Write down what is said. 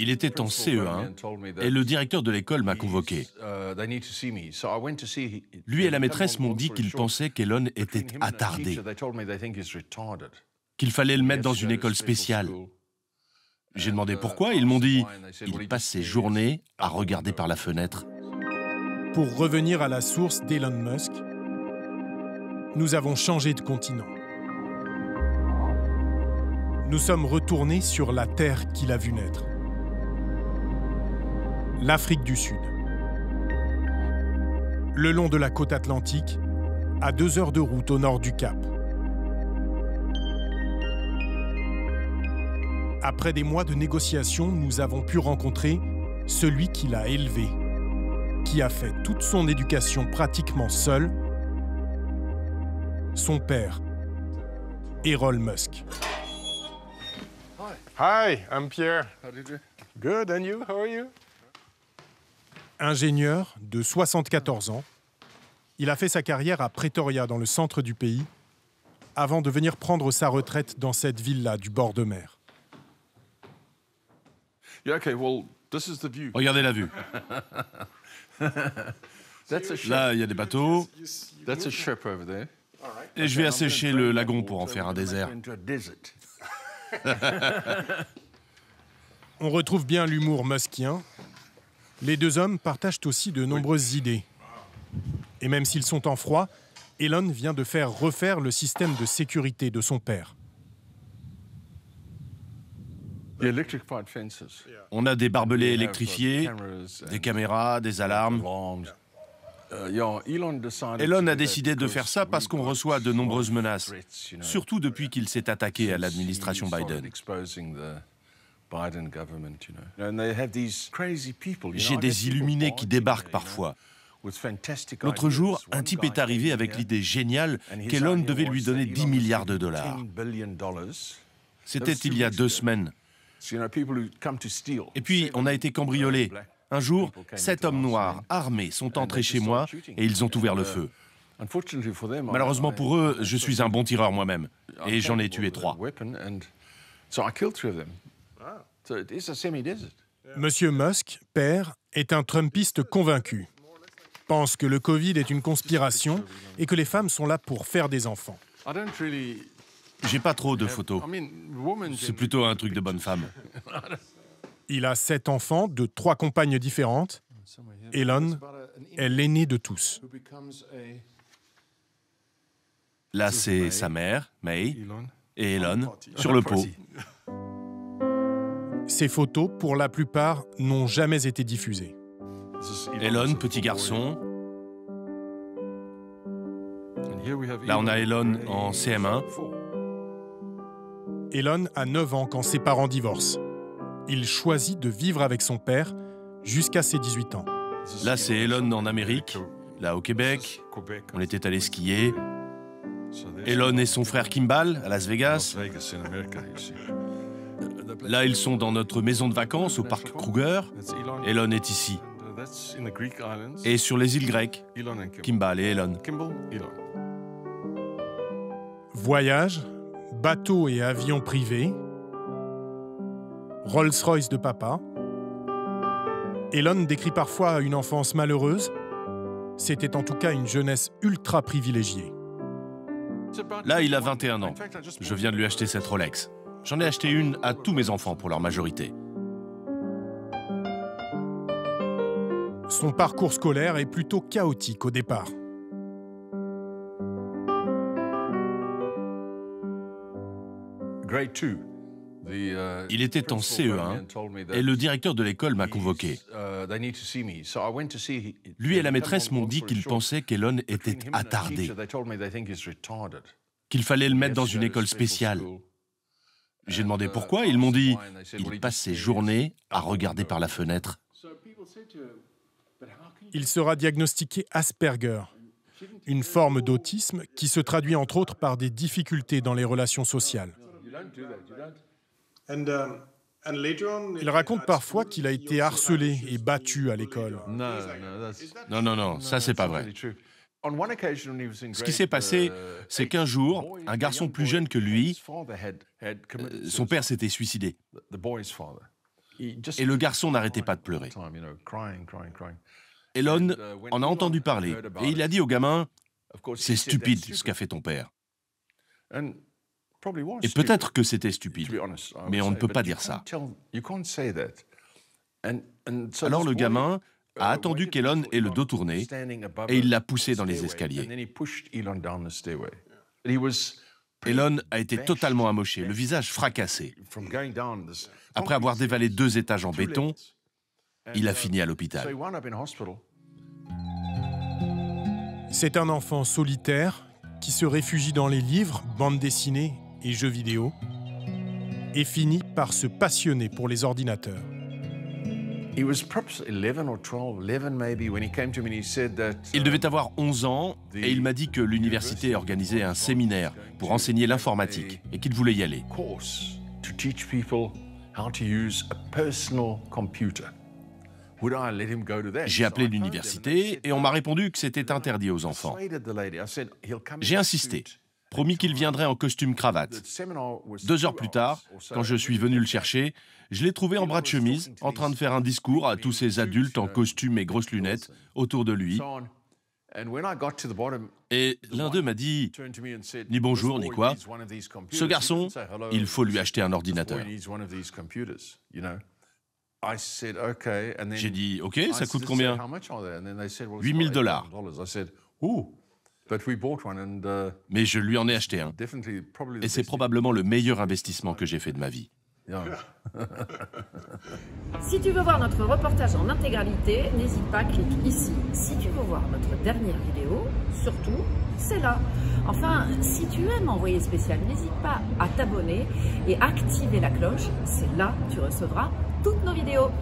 Il était en CE1 et le directeur de l'école m'a convoqué. Lui et la maîtresse m'ont dit qu'ils pensaient qu'Elon était attardé, qu'il fallait le mettre dans une école spéciale. J'ai demandé pourquoi, ils m'ont dit « Il passe ses journées à regarder par la fenêtre ». Pour revenir à la source d'Elon Musk, nous avons changé de continent. Nous sommes retournés sur la terre qu'il a vue naître. L'Afrique du Sud. Le long de la côte atlantique, à 2 heures de route au nord du Cap. Après des mois de négociations, nous avons pu rencontrer celui qui l'a élevé, qui a fait toute son éducation pratiquement seul, son père, Elon Musk. Hi, I'm Pierre. How did you? Good, and you? How are you? Ingénieur de 74 ans, il a fait sa carrière à Pretoria, dans le centre du pays, avant de venir prendre sa retraite dans cette villa du bord de mer. Yeah, okay, well, this is the view. Regardez la vue. Là, il y a des bateaux. That's a ship over there. Et je vais assécher le lagon pour en faire un désert. On retrouve bien l'humour muskien. Les deux hommes partagent aussi de nombreuses idées. Et même s'ils sont en froid, Elon vient de faire refaire le système de sécurité de son père. On a des barbelés électrifiés, des caméras, des alarmes. Elon a décidé de faire ça parce qu'on reçoit de nombreuses menaces, surtout depuis qu'il s'est attaqué à l'administration Biden. J'ai des illuminés qui débarquent parfois. L'autre jour, un type est arrivé avec l'idée géniale qu'Elon devait lui donner 10 milliards de dollars. C'était il y a 2 semaines. Et puis, on a été cambriolés. Un jour, 7 hommes noirs, armés, sont entrés chez moi et ils ont ouvert le feu. Malheureusement pour eux, je suis un bon tireur moi-même. Et j'en ai tué 3. Monsieur Musk, père, est un Trumpiste convaincu. Pense que le Covid est une conspiration et que les femmes sont là pour faire des enfants. J'ai pas trop de photos. C'est plutôt un truc de bonne femme. Il a 7 enfants de 3 compagnes différentes. Elon est l'aîné de tous. Là, c'est sa mère, May, et Elon, sur le pot. Ces photos, pour la plupart, n'ont jamais été diffusées. Elon, petit garçon. Là, on a Elon en CM1. Elon a 9 ans quand ses parents divorcent. Il choisit de vivre avec son père jusqu'à ses 18 ans. Là, c'est Elon en Amérique. Là, au Québec, on était allé skier. Elon et son frère Kimball, à Las Vegas. Là, ils sont dans notre maison de vacances au parc Kruger. Elon est ici. Et sur les îles grecques, Kimball et Elon. Voyage, bateau et avion privé, Rolls-Royce de papa. Elon décrit parfois une enfance malheureuse. C'était en tout cas une jeunesse ultra privilégiée. Là, il a 21 ans. Je viens de lui acheter cette Rolex. J'en ai acheté une à tous mes enfants pour leur majorité. Son parcours scolaire est plutôt chaotique au départ. Il était en CE1 et le directeur de l'école m'a convoqué. Lui et la maîtresse m'ont dit qu'ils pensaient qu'Elon était attardé, qu'il fallait le mettre dans une école spéciale. J'ai demandé pourquoi, ils m'ont dit « Il passe ses journées à regarder par la fenêtre ». Il sera diagnostiqué Asperger, une forme d'autisme qui se traduit entre autres par des difficultés dans les relations sociales. Il raconte parfois qu'il a été harcelé et battu à l'école. Non, ça c'est pas vrai. Ce qui s'est passé, c'est qu'un jour, un garçon plus jeune que lui, son père s'était suicidé. et le garçon n'arrêtait pas de pleurer. Elon en a entendu parler et il a dit au gamin « C'est stupide ce qu'a fait ton père ». Et peut-être que c'était stupide, mais on ne peut pas dire ça. Alors le gamin a attendu qu'Elon ait le dos tourné et il l'a poussé dans les escaliers. Elon a été totalement amoché, le visage fracassé. Après avoir dévalé 2 étages en béton, il a fini à l'hôpital. C'est un enfant solitaire qui se réfugie dans les livres, bandes dessinées et jeux vidéo et finit par se passionner pour les ordinateurs. Il devait avoir 11 ans et il m'a dit que l'université organisait un séminaire pour enseigner l'informatique et qu'il voulait y aller. J'ai appelé l'université et on m'a répondu que c'était interdit aux enfants. J'ai insisté, promis qu'il viendrait en costume cravate. 2 heures plus tard, quand je suis venu le chercher, je l'ai trouvé en bras de chemise, en train de faire un discours à tous ces adultes en costume et grosses lunettes autour de lui. Et l'un d'eux m'a dit, ni bonjour, ni quoi. Ce garçon, il faut lui acheter un ordinateur. J'ai dit, OK, ça coûte combien? 8 000 $. Mais je lui en ai acheté un. Et c'est probablement le meilleur investissement que j'ai fait de ma vie. Si tu veux voir notre reportage en intégralité, n'hésite pas, clique ici. Si tu veux voir notre dernière vidéo, surtout, c'est là. Enfin, si tu aimes Envoyé spécial, n'hésite pas à t'abonner et activer la cloche. C'est là que tu recevras toutes nos vidéos.